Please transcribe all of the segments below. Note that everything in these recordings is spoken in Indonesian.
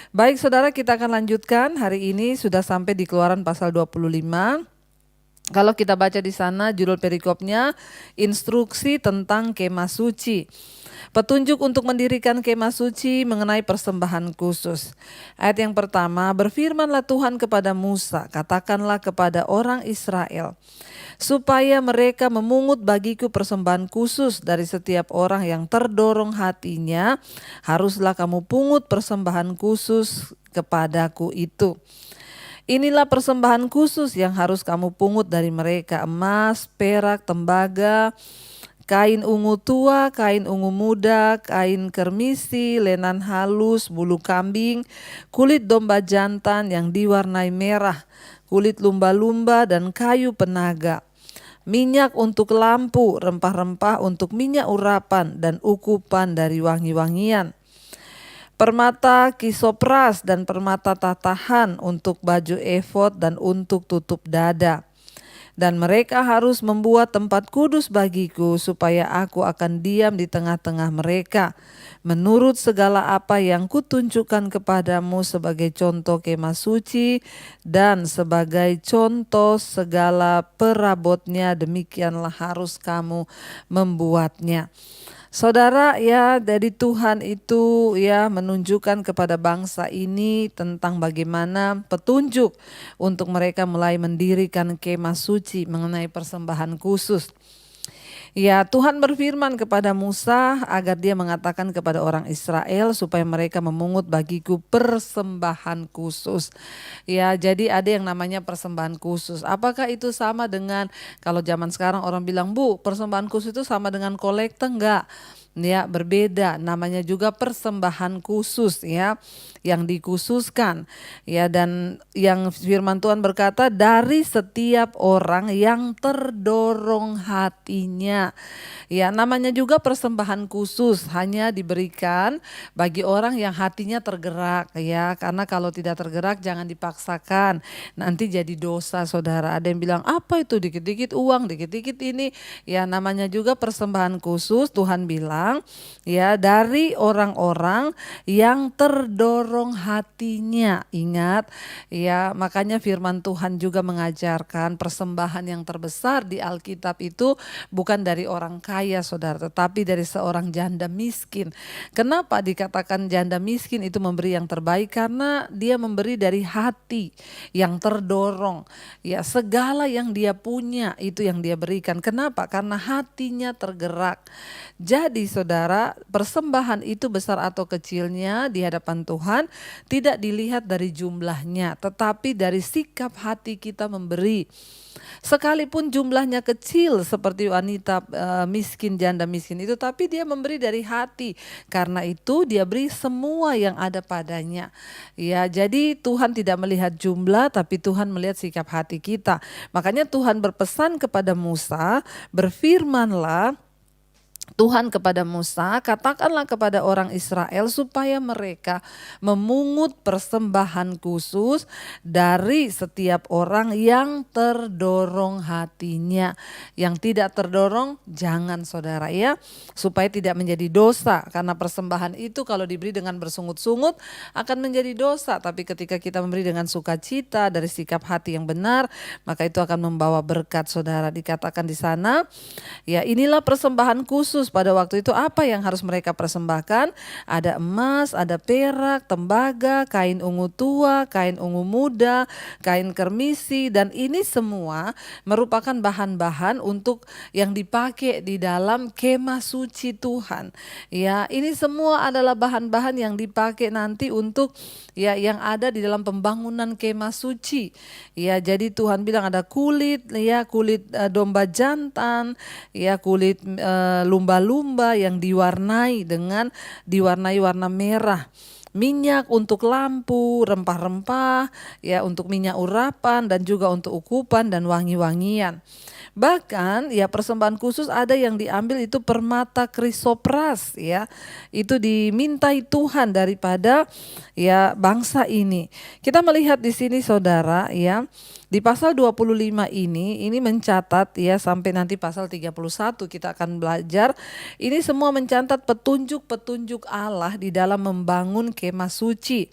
Baik saudara, kita akan lanjutkan. Hari ini sudah sampai di Keluaran pasal 25. Kalau kita baca di sana judul perikopnya instruksi tentang kemah suci. Petunjuk untuk mendirikan kemah suci mengenai persembahan khusus. Ayat yang pertama, berfirmanlah Tuhan kepada Musa, katakanlah kepada orang Israel, supaya mereka memungut bagiku persembahan khusus dari setiap orang yang terdorong hatinya, haruslah kamu pungut persembahan khusus kepadaku itu. Inilah persembahan khusus yang harus kamu pungut dari mereka: emas, perak, tembaga, kain ungu tua, kain ungu muda, kain kermisi, lenan halus, bulu kambing, kulit domba jantan yang diwarnai merah, kulit lumba-lumba dan kayu penaga, minyak untuk lampu, rempah-rempah untuk minyak urapan dan ukupan dari wangi-wangian, permata kisopras dan permata tatahan untuk baju efod dan untuk tutup dada. Dan mereka harus membuat tempat kudus bagiku supaya aku akan diam di tengah-tengah mereka, menurut segala apa yang kutunjukkan kepadamu sebagai contoh kemah suci dan sebagai contoh segala perabotnya, demikianlah harus kamu membuatnya. Saudara, ya, dari Tuhan itu ya menunjukkan kepada bangsa ini tentang bagaimana petunjuk untuk mereka mulai mendirikan kemah suci mengenai persembahan khusus. Ya, Tuhan berfirman kepada Musa agar dia mengatakan kepada orang Israel supaya mereka memungut bagiku persembahan khusus. Ya, jadi ada yang namanya persembahan khusus. Apakah itu sama dengan kalau zaman sekarang orang bilang, "Bu, persembahan khusus itu sama dengan kolekte?" Enggak. Ya, berbeda. Namanya juga persembahan khusus, ya, yang dikhususkan. Ya, dan yang firman Tuhan berkata dari setiap orang yang terdorong hatinya. Ya, namanya juga persembahan khusus, hanya diberikan bagi orang yang hatinya tergerak, ya. Karena kalau tidak tergerak jangan dipaksakan. Nanti jadi dosa, saudara. Ada yang bilang, "Apa itu dikit-dikit uang, dikit-dikit ini?" Ya, namanya juga persembahan khusus. Tuhan bilang, ya, dari orang-orang yang terdorong hatinya. Ingat, ya, makanya firman Tuhan juga mengajarkan persembahan yang terbesar di Alkitab itu bukan dari orang kaya, saudara, tetapi dari seorang janda miskin. Kenapa dikatakan janda miskin itu memberi yang terbaik? Karena dia memberi dari hati yang terdorong. Ya, segala yang dia punya itu yang dia berikan. Kenapa? Karena hatinya tergerak. Jadi saudara, persembahan itu besar atau kecilnya di hadapan Tuhan tidak dilihat dari jumlahnya, tetapi dari sikap hati kita memberi. Sekalipun jumlahnya kecil seperti wanita miskin, janda miskin itu, tapi dia memberi dari hati. Karena itu dia beri semua yang ada padanya. Ya, jadi Tuhan tidak melihat jumlah, tapi Tuhan melihat sikap hati kita. Makanya Tuhan berpesan kepada Musa, berfirmanlah Tuhan kepada Musa, katakanlah kepada orang Israel supaya mereka memungut persembahan khusus dari setiap orang yang terdorong hatinya. Yang tidak terdorong jangan, saudara, ya, supaya tidak menjadi dosa. Karena persembahan itu kalau diberi dengan bersungut-sungut akan menjadi dosa. Tapi ketika kita memberi dengan sukacita dari sikap hati yang benar, maka itu akan membawa berkat, saudara. Dikatakan di sana, ya, inilah persembahan khusus pada waktu itu. Apa yang harus mereka persembahkan? Ada emas, ada perak, tembaga, kain ungu tua, kain ungu muda, kain kermisi, dan ini semua merupakan bahan-bahan untuk yang dipakai di dalam kemah suci Tuhan. Ya, ini semua adalah bahan-bahan yang dipakai nanti untuk, ya, yang ada di dalam pembangunan kemah suci. Ya, jadi Tuhan bilang ada kulit, ya, kulit domba jantan, ya, kulit lumba-lumba yang diwarnai warna merah, minyak untuk lampu, rempah-rempah, ya, untuk minyak urapan dan juga untuk ukupan dan wangi-wangian. Bahkan, ya, persembahan khusus ada yang diambil itu permata krisopras, ya. Itu dimintai Tuhan daripada, ya, bangsa ini. Kita melihat di sini, saudara, ya, di pasal 25 ini mencatat, ya, sampai nanti pasal 31 kita akan belajar. Ini semua mencatat petunjuk-petunjuk Allah di dalam membangun kemah suci.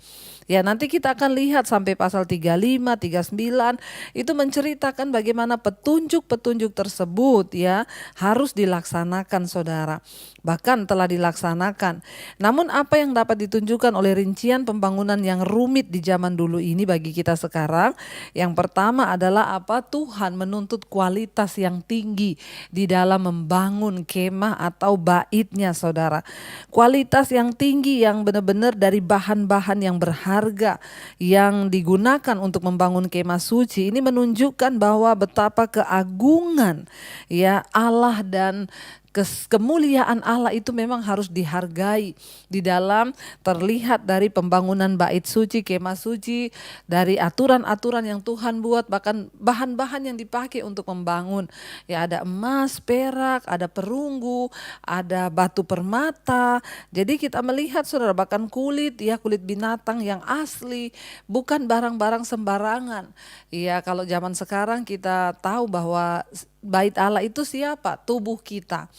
Ya, nanti kita akan lihat sampai pasal 35, 39 itu menceritakan bagaimana petunjuk-petunjuk tersebut ya harus dilaksanakan saudara. Bahkan telah dilaksanakan. Namun apa yang dapat ditunjukkan oleh rincian pembangunan yang rumit di zaman dulu ini bagi kita sekarang? Yang pertama adalah apa? Tuhan menuntut kualitas yang tinggi di dalam membangun kemah atau baitnya saudara. Kualitas yang tinggi yang benar-benar dari bahan-bahan yang berharga yang digunakan untuk membangun kemah suci ini menunjukkan bahwa betapa keagungan ya Allah dan kemuliaan Allah itu memang harus dihargai di dalam terlihat dari pembangunan bait suci, kemah suci, dari aturan-aturan yang Tuhan buat, bahkan bahan-bahan yang dipakai untuk membangun. Ya ada emas, perak, ada perunggu, ada batu permata. Jadi kita melihat saudara bahkan kulit ya kulit binatang yang asli, bukan barang-barang sembarangan. Ya kalau zaman sekarang kita tahu bahwa bait Allah itu siapa? Tubuh kita.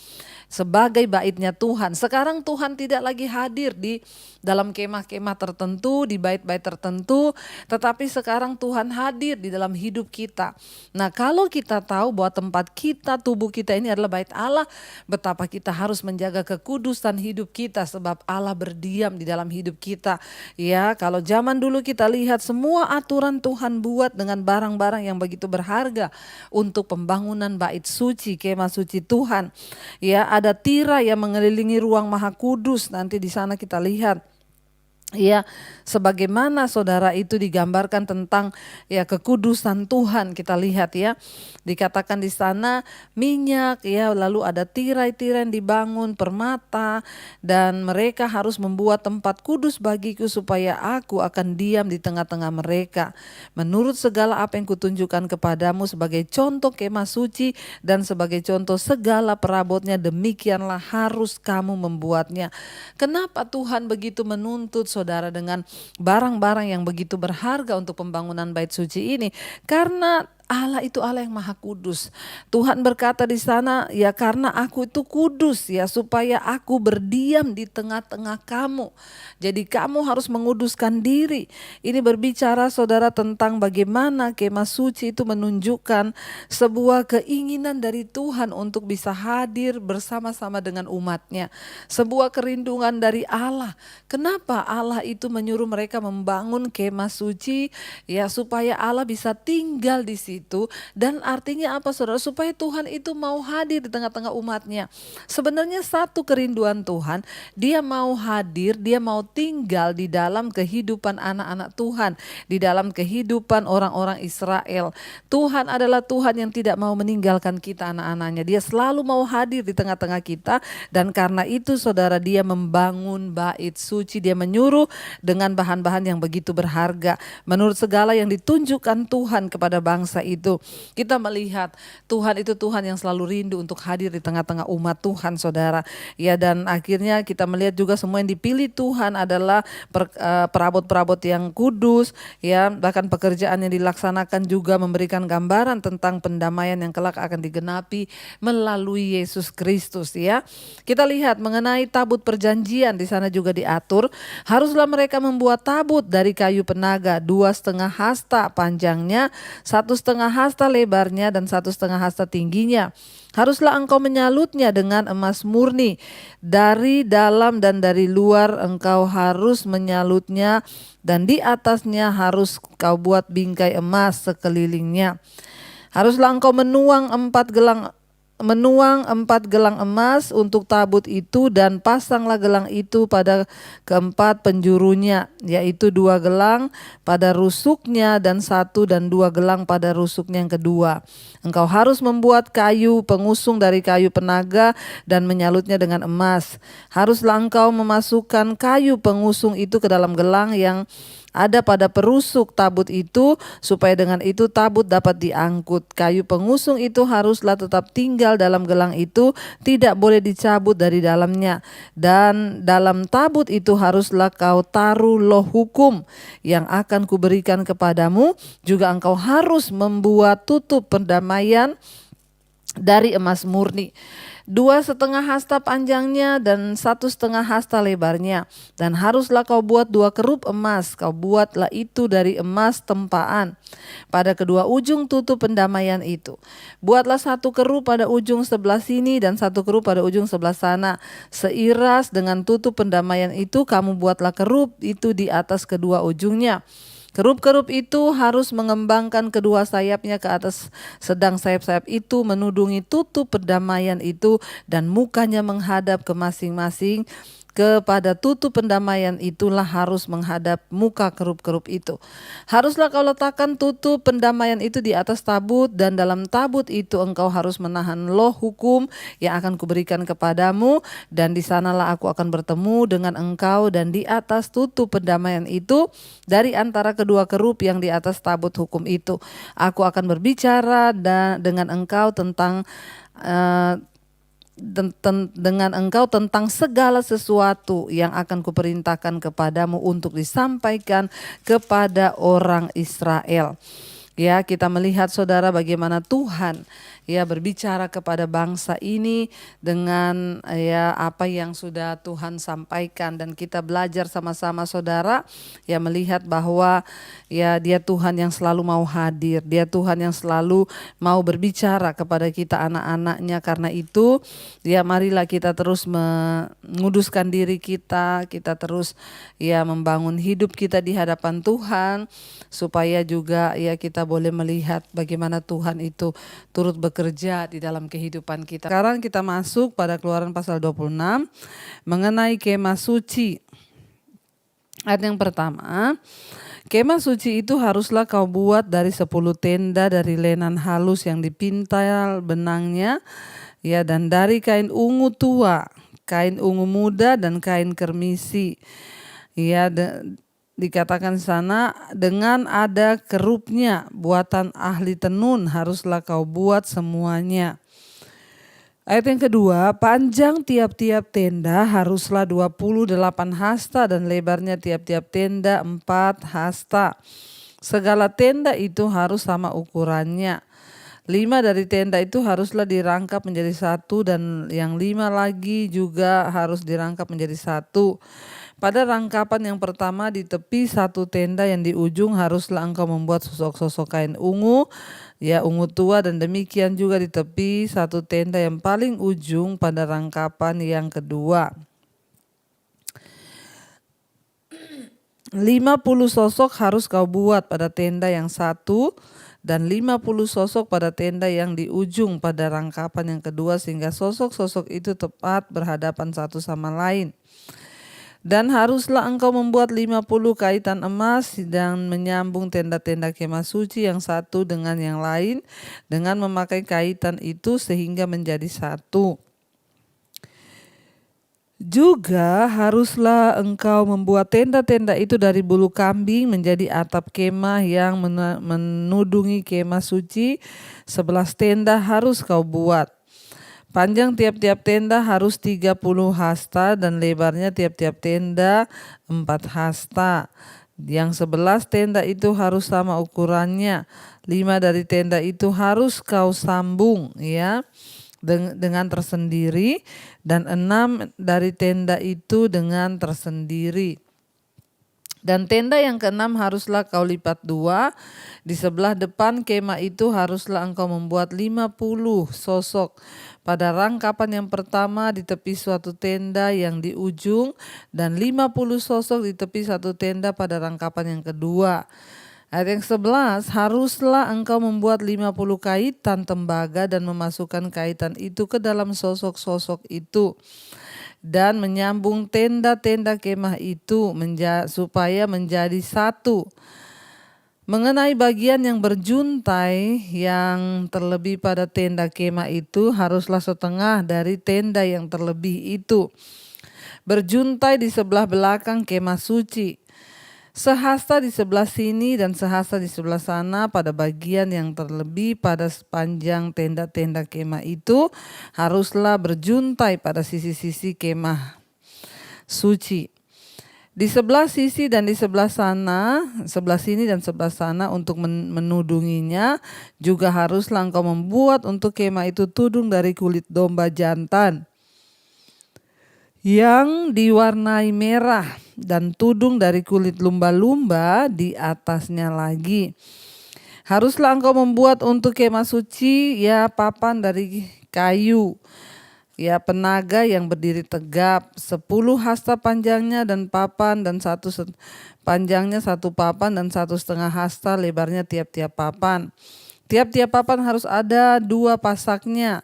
Sebagai baitnya Tuhan. Sekarang Tuhan tidak lagi hadir di dalam kemah-kemah tertentu, di bait-bait tertentu, tetapi sekarang Tuhan hadir di dalam hidup kita. Nah, kalau kita tahu bahwa tempat kita, tubuh kita ini adalah bait Allah, betapa kita harus menjaga kekudusan hidup kita sebab Allah berdiam di dalam hidup kita. Ya, kalau zaman dulu kita lihat semua aturan Tuhan buat dengan barang-barang yang begitu berharga untuk pembangunan bait suci, kemah suci Tuhan. Ya, ada tirai yang mengelilingi ruang Maha Kudus. Nanti di sana kita lihat ya, sebagaimana saudara itu digambarkan tentang ya kekudusan Tuhan. Kita lihat ya, dikatakan di sana minyak ya, lalu ada tirai-tirai yang dibangun, permata, dan mereka harus membuat tempat kudus bagiku supaya aku akan diam di tengah-tengah mereka. Menurut segala apa yang kutunjukkan kepadamu sebagai contoh kemah suci dan sebagai contoh segala perabotnya, demikianlah harus kamu membuatnya. Kenapa Tuhan begitu menuntut saudara dengan barang-barang yang begitu berharga untuk pembangunan bait suci ini? Karena Allah itu Allah yang maha kudus. Tuhan berkata di sana, ya karena aku itu kudus ya, supaya aku berdiam di tengah-tengah kamu. Jadi kamu harus menguduskan diri. Ini berbicara saudara tentang bagaimana kemah suci itu menunjukkan sebuah keinginan dari Tuhan untuk bisa hadir bersama-sama dengan umatnya. Sebuah kerinduan dari Allah. Kenapa Allah itu menyuruh mereka membangun kemah suci? Ya supaya Allah bisa tinggal di situ. Dan artinya apa saudara? Supaya Tuhan itu mau hadir di tengah-tengah umatnya. Sebenarnya satu kerinduan Tuhan, dia mau hadir, dia mau tinggal di dalam kehidupan anak-anak Tuhan, di dalam kehidupan orang-orang Israel. Tuhan adalah Tuhan yang tidak mau meninggalkan kita anak-anaknya. Dia selalu mau hadir di tengah-tengah kita, dan karena itu saudara, dia membangun bait suci, dia menyuruh dengan bahan-bahan yang begitu berharga. Menurut segala yang ditunjukkan Tuhan kepada bangsa itu, kita melihat Tuhan itu Tuhan yang selalu rindu untuk hadir di tengah-tengah umat Tuhan saudara. Ya, dan akhirnya kita melihat juga semua yang dipilih Tuhan adalah perabot-perabot yang kudus ya, bahkan pekerjaan yang dilaksanakan juga memberikan gambaran tentang pendamaian yang kelak akan digenapi melalui Yesus Kristus ya. Kita lihat mengenai tabut perjanjian, di sana juga diatur haruslah mereka membuat tabut dari kayu penaga 2,5 hasta panjangnya, 1,5 hasta lebarnya, dan 1,5 hasta tingginya. Haruslah engkau menyalutnya dengan emas murni. Dari dalam dan dari luar engkau harus menyalutnya, dan di atasnya harus kau buat bingkai emas sekelilingnya. Haruslah engkau menuang 4 gelang emas untuk tabut itu, dan pasanglah gelang itu pada keempat penjurunya, yaitu 2 gelang pada rusuknya dan 1 dan 2 gelang pada rusuknya yang kedua. Engkau harus membuat kayu pengusung dari kayu penaga dan menyalutnya dengan emas. Haruslah engkau memasukkan kayu pengusung itu ke dalam gelang yang ada pada perusuk tabut itu, supaya dengan itu tabut dapat diangkut. Kayu pengusung itu haruslah tetap tinggal dalam gelang itu, tidak boleh dicabut dari dalamnya. Dan dalam tabut itu haruslah kau taruh loh hukum yang akan kuberikan kepadamu. Juga engkau harus membuat tutup perdamaian dari emas murni. 2,5 hasta panjangnya dan 1,5 hasta lebarnya. Dan haruslah kau buat 2 kerup emas, kau buatlah itu dari emas tempaan pada kedua ujung tutup pendamaian itu. Buatlah 1 kerup pada ujung sebelah sini dan 1 kerup pada ujung sebelah sana. Seiras dengan tutup pendamaian itu, kamu buatlah kerup itu di atas kedua ujungnya. Kerup-kerup itu harus mengembangkan kedua sayapnya ke atas, sedang sayap-sayap itu menudungi tutup pendamaian itu dan mukanya menghadap ke masing-masing. Kepada tutup pendamaian itulah harus menghadap muka kerup-kerup itu. Haruslah kau letakkan tutup pendamaian itu di atas tabut, dan dalam tabut itu engkau harus menahan loh hukum yang akan kuberikan kepadamu, dan di sanalah aku akan bertemu dengan engkau, dan di atas tutup pendamaian itu dari antara kedua kerup yang di atas tabut hukum itu aku akan berbicara dengan engkau tentang tentang segala sesuatu yang akan kuperintahkan kepadamu untuk disampaikan kepada orang Israel. Ya, kita melihat saudara bagaimana Tuhan ya berbicara kepada bangsa ini dengan ya apa yang sudah Tuhan sampaikan, dan kita belajar sama-sama saudara ya melihat bahwa ya Dia Tuhan yang selalu mau hadir, Dia Tuhan yang selalu mau berbicara kepada kita anak-anaknya. Karena itu ya marilah kita terus menguduskan diri kita terus ya membangun hidup kita di hadapan Tuhan, supaya juga ya kita boleh melihat bagaimana Tuhan itu turut bekerja di dalam kehidupan kita. Sekarang kita masuk pada Keluaran pasal 26 mengenai kemah suci. Ayat yang pertama, kemah suci itu haruslah kau buat dari 10 tenda dari lenan halus yang dipintal benangnya, ya, dan dari kain ungu tua, kain ungu muda, dan kain kermisi. Ya, dikatakan sana dengan ada kerupnya, buatan ahli tenun haruslah kau buat semuanya. Ayat yang kedua, panjang tiap-tiap tenda haruslah 28 hasta dan lebarnya tiap-tiap tenda 4 hasta. Segala tenda itu harus sama ukurannya. 5 dari tenda itu haruslah dirangkap menjadi 1 dan yang 5 lagi juga harus dirangkap menjadi 1. Pada rangkapan yang pertama di tepi 1 tenda yang di ujung haruslah engkau membuat sosok-sosok kain ungu, ya ungu tua, dan demikian juga di tepi 1 tenda yang paling ujung pada rangkapan yang kedua. 50 sosok harus kau buat pada tenda yang 1 dan 50 sosok pada tenda yang di ujung pada rangkapan yang kedua, sehingga sosok-sosok itu tepat berhadapan satu sama lain. Dan haruslah engkau membuat 50 kaitan emas dan menyambung tenda-tenda kemah suci yang satu dengan yang lain dengan memakai kaitan itu sehingga menjadi 1. Juga haruslah engkau membuat tenda-tenda itu dari bulu kambing menjadi atap kemah yang menudungi kemah suci. 11 tenda harus kau buat. Panjang tiap-tiap tenda harus 30 hasta dan lebarnya tiap-tiap tenda 4 hasta. Yang 11 tenda itu harus sama ukurannya. 5 dari tenda itu harus kau sambung ya dengan tersendiri, dan 6 dari tenda itu dengan tersendiri. Dan tenda yang ke-6 haruslah kau lipat 2. Di sebelah depan kemah itu haruslah engkau membuat 50 sosok pada rangkapan yang pertama di tepi suatu tenda yang di ujung, dan 50 sosok di tepi satu tenda pada rangkapan yang kedua. Ayat yang 11, haruslah engkau membuat 50 kaitan tembaga dan memasukkan kaitan itu ke dalam sosok-sosok itu, dan menyambung tenda-tenda kemah itu supaya menjadi 1. Mengenai bagian yang berjuntai yang terlebih pada tenda kemah itu haruslah setengah dari tenda yang terlebih itu berjuntai di sebelah belakang kemah suci. Sehasta di sebelah sini dan sehasta di sebelah sana pada bagian yang terlebih pada sepanjang tenda-tenda kemah itu haruslah berjuntai pada sisi-sisi kemah suci. Di sebelah sisi dan di sebelah sana, sebelah sini dan sebelah sana untuk menudunginya, juga haruslah engkau membuat untuk kemah itu tudung dari kulit domba jantan yang diwarnai merah dan tudung dari kulit lumba-lumba di atasnya lagi. Haruslah engkau membuat untuk kemah suci ya papan dari kayu, ya penaga yang berdiri tegap, 10 hasta panjangnya dan papan dan panjangnya 1 papan dan 1,5 hasta lebarnya tiap-tiap papan. Tiap-tiap papan harus ada 2 pasaknya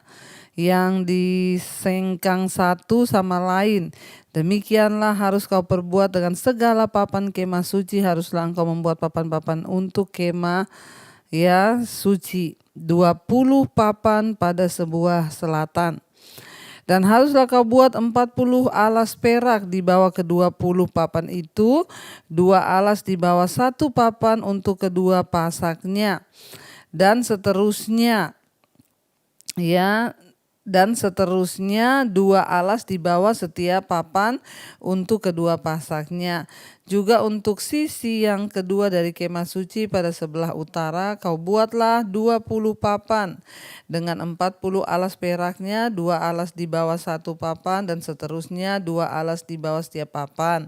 yang disengkang satu sama lain. Demikianlah harus kau perbuat dengan segala papan kemah suci. Haruslah engkau membuat papan-papan untuk kemah ya suci, 20 papan pada sebuah selatan. Dan haruslah kau buat 40 alas perak di bawah ke-20 papan itu, 2 alas di bawah 1 papan untuk kedua pasaknya. Dan seterusnya, ya, dan seterusnya 2 alas di bawah setiap papan untuk kedua pasaknya. Juga untuk sisi yang kedua dari kemah suci pada sebelah utara kau buatlah 20 papan dengan 40 alas peraknya, 2 alas di bawah 1 papan dan seterusnya 2 alas di bawah setiap papan.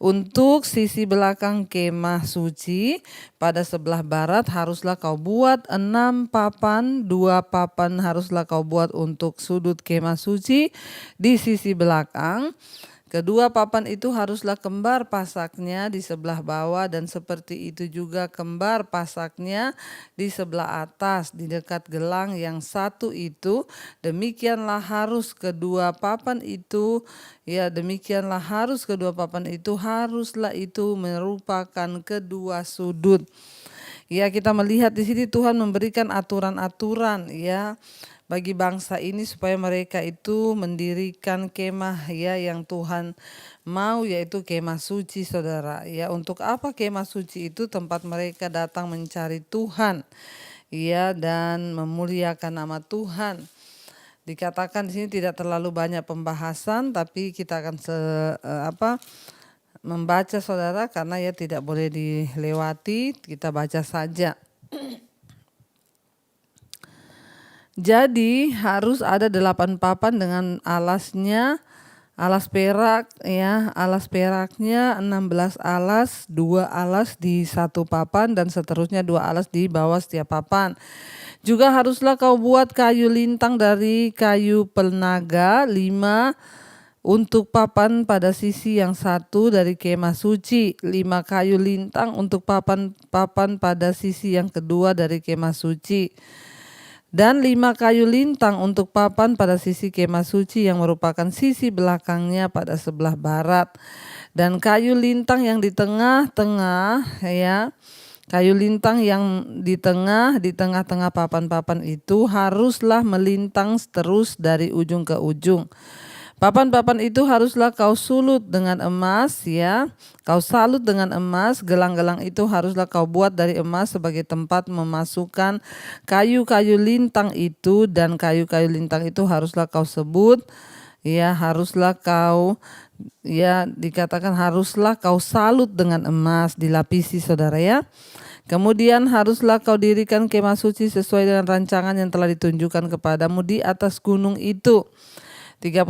Untuk sisi belakang kemah suci pada sebelah barat haruslah kau buat 6 papan, 2 papan haruslah kau buat untuk sudut kemah suci di sisi belakang. Kedua papan itu haruslah kembar pasaknya di sebelah bawah dan seperti itu juga kembar pasaknya di sebelah atas di dekat gelang yang satu itu. Demikianlah harus kedua papan itu, ya demikianlah harus kedua papan itu, haruslah itu merupakan kedua sudut. Ya, kita melihat di sini Tuhan memberikan aturan-aturan ya bagi bangsa ini supaya mereka itu mendirikan kemah ya yang Tuhan mau, yaitu kemah suci, saudara. Ya, untuk apa kemah suci itu? Tempat mereka datang mencari Tuhan ya dan memuliakan nama Tuhan. Dikatakan di sini tidak terlalu banyak pembahasan, tapi kita akan membaca, saudara, karena ya tidak boleh dilewati, kita baca saja. Jadi harus ada 8 papan dengan alasnya, alas perak ya, alas peraknya 16 alas, 2 alas di 1 papan dan seterusnya 2 alas di bawah setiap papan. Juga haruslah kau buat kayu lintang dari kayu penaga 5 untuk papan pada sisi yang satu dari kemah suci, 5 kayu lintang untuk papan pada sisi yang kedua dari kemah suci. Dan 5 kayu lintang untuk papan pada sisi kemah suci yang merupakan sisi belakangnya pada sebelah barat. Dan kayu lintang yang di tengah-tengah ya, kayu lintang yang di tengah-tengah papan-papan itu haruslah melintang terus dari ujung ke ujung. Papan-papan itu haruslah kau sulut dengan emas ya. Kau salut dengan emas, gelang-gelang itu haruslah kau buat dari emas sebagai tempat memasukkan kayu-kayu lintang itu, dan kayu-kayu lintang itu haruslah kau sebut ya, haruslah kau ya, dikatakan haruslah kau salut dengan emas, dilapisi, saudara ya. Kemudian haruslah kau dirikan kemah suci sesuai dengan rancangan yang telah ditunjukkan kepadamu di atas gunung itu. 31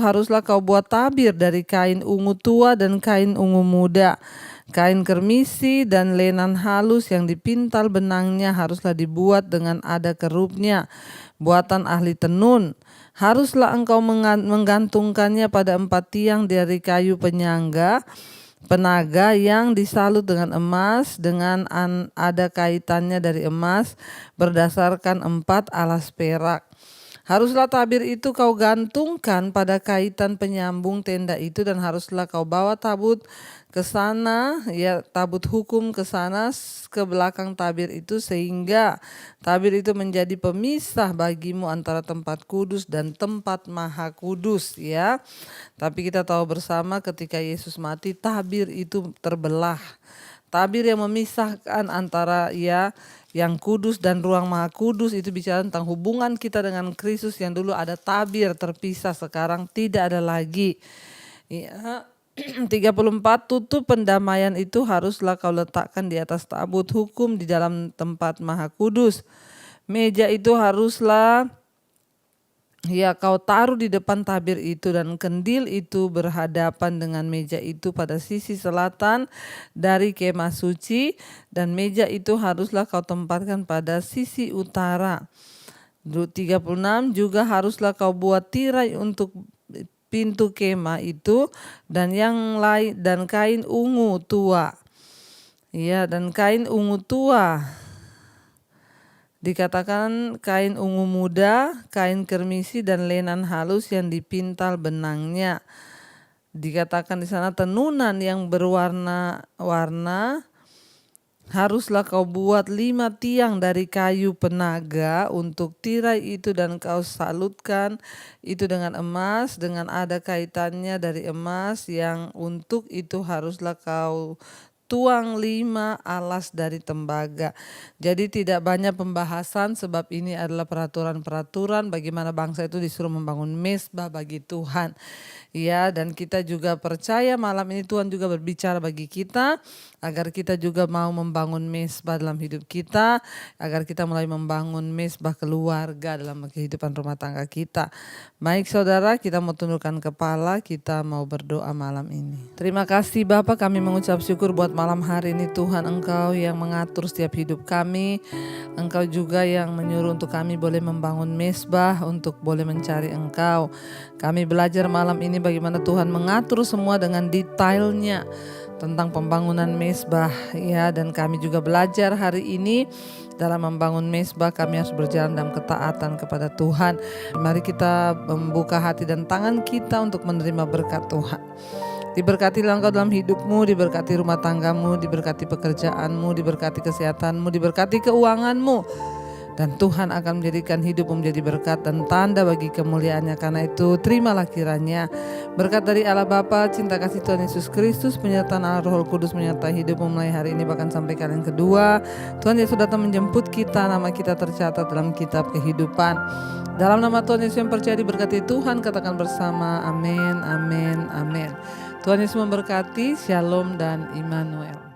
haruslah kau buat tabir dari kain ungu tua dan kain ungu muda, kain kermisi dan lenan halus yang dipintal benangnya haruslah dibuat dengan ada kerupnya, buatan ahli tenun. Haruslah engkau menggantungkannya pada 4 tiang dari kayu penaga yang disalut dengan emas, dengan ada kaitannya dari emas berdasarkan 4 alas perak. Haruslah tabir itu kau gantungkan pada kaitan penyambung tenda itu, dan haruslah kau bawa tabut ke sana ya, tabut hukum ke sana ke belakang tabir itu, sehingga tabir itu menjadi pemisah bagimu antara tempat kudus dan tempat maha kudus ya. Tapi kita tahu bersama ketika Yesus mati, tabir itu terbelah. Tabir yang memisahkan antara ya yang kudus dan ruang maha kudus itu bicara tentang hubungan kita dengan Kristus, yang dulu ada tabir terpisah, sekarang tidak ada lagi. Ya, 34, tutup pendamaian itu haruslah kau letakkan di atas tabut hukum di dalam tempat maha kudus. Meja itu haruslah kau taruh di depan tabir itu, dan kendil itu berhadapan dengan meja itu pada sisi selatan dari kemah suci, dan meja itu haruslah kau tempatkan pada sisi utara. 36, juga haruslah kau buat tirai untuk pintu kemah itu dan yang lain, dan kain ungu tua. Dan kain ungu tua dikatakan kain ungu muda, kain kermisi dan lenan halus yang dipintal benangnya. Dikatakan di sana tenunan yang berwarna-warna. Haruslah kau buat 5 tiang dari kayu penaga untuk tirai itu, dan kau salutkan itu dengan emas, dengan ada kaitannya dari emas, yang untuk itu haruslah kau tuang 5 alas dari tembaga. Jadi tidak banyak pembahasan, sebab ini adalah peraturan-peraturan bagaimana bangsa itu disuruh membangun mezbah bagi Tuhan. Dan kita juga percaya malam ini Tuhan juga berbicara bagi kita agar kita juga mau membangun mezbah dalam hidup kita, agar kita mulai membangun mezbah keluarga dalam kehidupan rumah tangga kita. Baik saudara, kita mau tundukkan kepala, kita mau berdoa malam ini. Terima kasih Bapa, kami mengucap syukur buat malam hari ini Tuhan, Engkau yang mengatur setiap hidup kami. Engkau juga yang menyuruh untuk kami boleh membangun mezbah, untuk boleh mencari Engkau. Kami belajar malam ini bagaimana Tuhan mengatur semua dengan detailnya tentang pembangunan mezbah, dan kami juga belajar hari ini dalam membangun mezbah kami harus berjalan dalam ketaatan kepada Tuhan. Mari kita membuka hati dan tangan kita untuk menerima berkat Tuhan. Diberkati engkau dalam hidupmu, diberkati rumah tanggamu, diberkati pekerjaanmu, diberkati kesehatanmu, diberkati keuanganmu. Dan Tuhan akan menjadikan hidupmu menjadi berkat dan tanda bagi kemuliaannya. Karena itu terimalah kiranya berkat dari Allah Bapa, cinta kasih Tuhan Yesus Kristus, penyertaan Allah Roh Kudus menyertai hidupmu mulai hari ini bahkan sampai kali yang kedua. Tuhan Yesus datang menjemput kita, nama kita tercatat dalam kitab kehidupan. Dalam nama Tuhan Yesus yang percaya diberkati Tuhan, katakan bersama amin, amin, amin. Tuhan Yesus memberkati, shalom dan Immanuel.